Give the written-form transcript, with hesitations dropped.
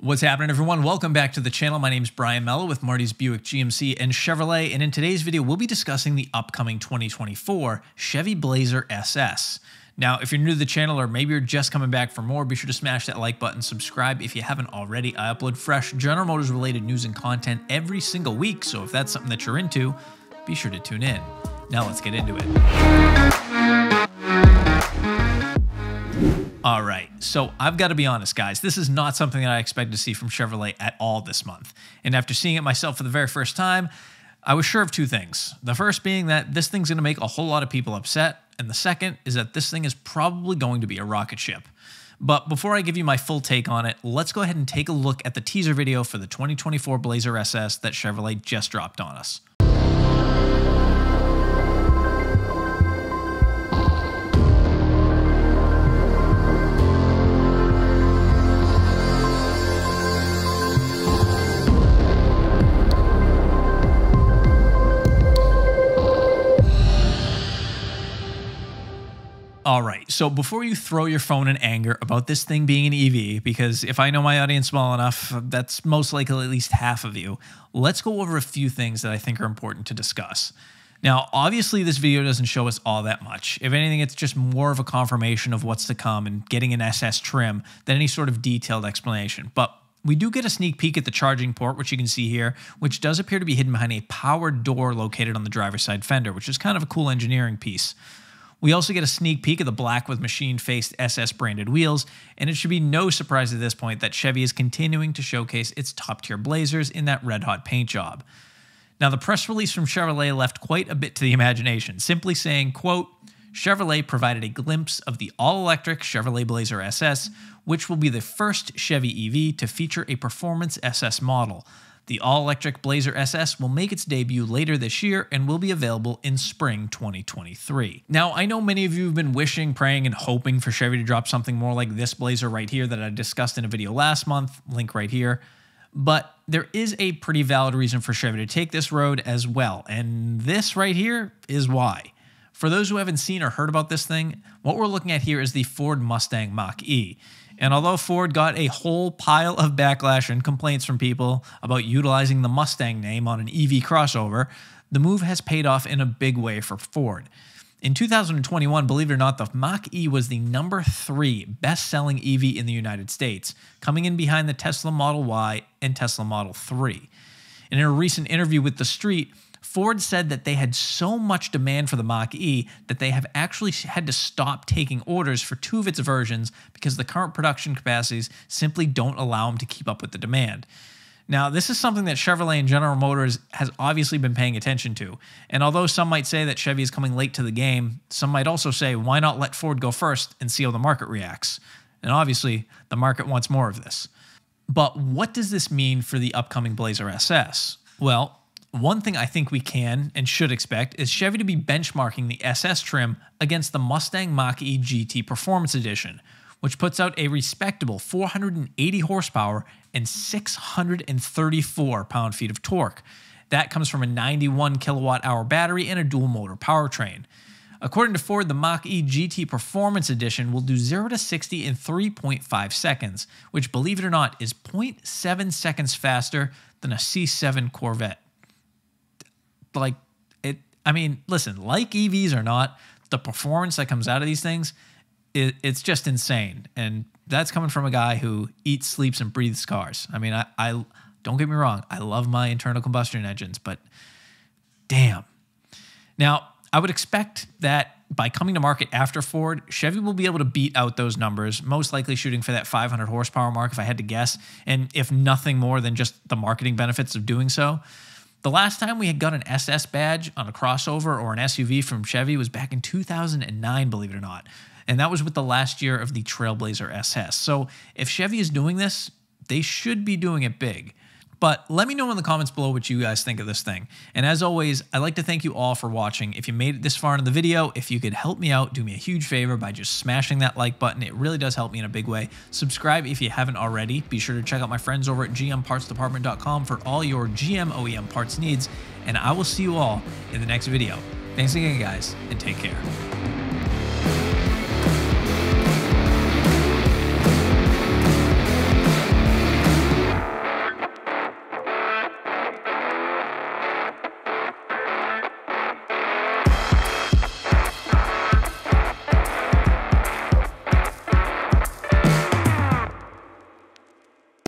What's happening, everyone? Welcome back to the channel. My name is Brian Mello with Marty's Buick GMC and Chevrolet, and in today's video, we'll be discussing the upcoming 2024 Chevy Blazer SS. Now, if you're new to the channel or maybe you're just coming back for more, be sure to smash that like button, subscribe if you haven't already. I upload fresh General Motors related news and content every single week, so if that's something that you're into, be sure to tune in. Now let's get into it. All right, so I've got to be honest, guys. This is not something that I expected to see from Chevrolet at all this month. And after seeing it myself for the very first time, I was sure of two things. The first being that this thing's going to make a whole lot of people upset. And the second is that this thing is probably going to be a rocket ship. But before I give you my full take on it, let's go ahead and take a look at the teaser video for the 2024 Blazer SS that Chevrolet just dropped on us. All right, so before you throw your phone in anger about this thing being an EV, because if I know my audience well enough, that's most likely at least half of you, let's go over a few things that I think are important to discuss. Now, obviously, this video doesn't show us all that much. If anything, it's just more of a confirmation of what's to come and getting an SS trim than any sort of detailed explanation. But we do get a sneak peek at the charging port, which you can see here, which does appear to be hidden behind a powered door located on the driver's side fender, which is kind of a cool engineering piece. We also get a sneak peek of the black with machine-faced SS branded wheels, and it should be no surprise at this point that Chevy is continuing to showcase its top-tier Blazers in that red-hot paint job. Now, the press release from Chevrolet left quite a bit to the imagination, simply saying, quote, Chevrolet provided a glimpse of the all-electric Chevrolet Blazer SS, which will be the first Chevy EV to feature a performance SS model. The all-electric Blazer SS will make its debut later this year and will be available in spring 2023. Now, I know many of you have been wishing, praying, and hoping for Chevy to drop something more like this Blazer right here that I discussed in a video last month, link right here. But there is a pretty valid reason for Chevy to take this road as well, and this right here is why. For those who haven't seen or heard about this thing, what we're looking at here is the Ford Mustang Mach-E. And although Ford got a whole pile of backlash and complaints from people about utilizing the Mustang name on an EV crossover, the move has paid off in a big way for Ford. In 2021, believe it or not, the Mach-E was the #3 best-selling EV in the United States, coming in behind the Tesla Model Y and Tesla Model 3. And in a recent interview with The Street, Ford said that they had so much demand for the Mach-E that they have actually had to stop taking orders for 2 of its versions because the current production capacities simply don't allow them to keep up with the demand. Now, this is something that Chevrolet and General Motors has obviously been paying attention to. And although some might say that Chevy is coming late to the game, some might also say, why not let Ford go first and see how the market reacts? And obviously, the market wants more of this. But what does this mean for the upcoming Blazer SS? Well, one thing I think we can and should expect is Chevy to be benchmarking the SS trim against the Mustang Mach-E GT Performance Edition, which puts out a respectable 480 horsepower and 634 pound-feet of torque. That comes from a 91 kilowatt-hour battery and a dual-motor powertrain. According to Ford, the Mach-E GT Performance Edition will do 0 to 60 in 3.5 seconds, which, believe it or not, is 0.7 seconds faster than a C7 Corvette. Listen, like EVs or not, the performance that comes out of these things, it's just insane. And that's coming from a guy who eats, sleeps, and breathes cars. I mean, I don't get me wrong, I love my internal combustion engines, but damn. Now, I would expect that by coming to market after Ford, Chevy will be able to beat out those numbers, most likely shooting for that 500 horsepower mark if I had to guess, and if nothing more than just the marketing benefits of doing so. The last time we had got an SS badge on a crossover or an SUV from Chevy was back in 2009, believe it or not. And that was with the last year of the Trailblazer SS. So if Chevy is doing this, they should be doing it big. But let me know in the comments below what you guys think of this thing. And as always, I'd like to thank you all for watching. If you made it this far into the video, if you could help me out, do me a huge favor by just smashing that like button. It really does help me in a big way. Subscribe if you haven't already. Be sure to check out my friends over at gmpartsdepartment.com for all your GM OEM parts needs. And I will see you all in the next video. Thanks again, guys, and take care.